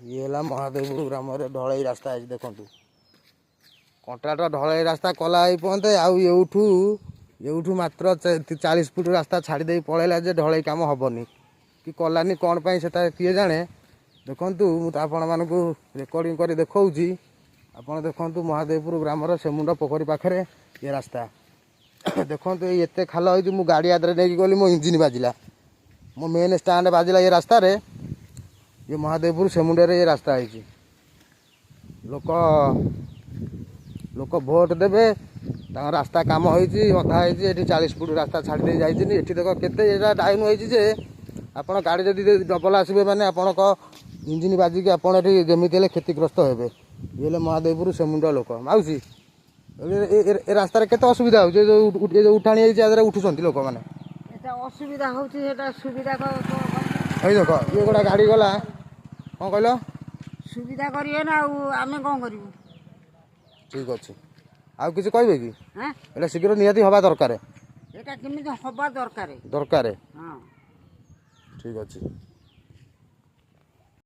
ये है महादेवपुर ग्राम ढलई रास्ता है देखु कंट्राक्टर ढलई रास्ता कला पर्यंत आउठू मात्र 40 फुट रास्ता छाड़ी पलैला जे ढलई कम हेनी कि कलानी कौन पाई से किए जाने देखु मुझे आपण मानक रेकर्डिंग कर देखी आपड़ देखु महादेवपुर ग्रामर सेमुंड पोखरी पाखे ये रास्ता देखो ये खाल हो गाड़ी आदरे नहीं गली मो इंजिन बाजिला मो मेन स्टाण्ड बाजिला ये रास्ता रे ये महादेवपुर सेमुंडे ये रास्ता है लोक लोक भोट देवे रास्ता कम होधा ये 40 फुट रास्ता छाड़ी जाइए देख के डाउन होजे आप गाड़ी जदि डबल आसबे मैंने आपण इंजिन बाजिक आपड़ जमी क्षतिग्रस्त हे ये महादेवपुर सेमुंड लोक माउसी ए रास्ता के असुविधा हो जो उठाणी उठुंट लोक मैंने असुविधा सुविधा देख ये गोटा गाड़ी गला कौन कहल सुविधा करें ना आम कौन कर ठीक अच्छे आउ किसी कहे कि ये शीघ्र निहाती हवा दरकार एटा केमिति हवा दरकार दरकार हाँ ठीक अच्छे।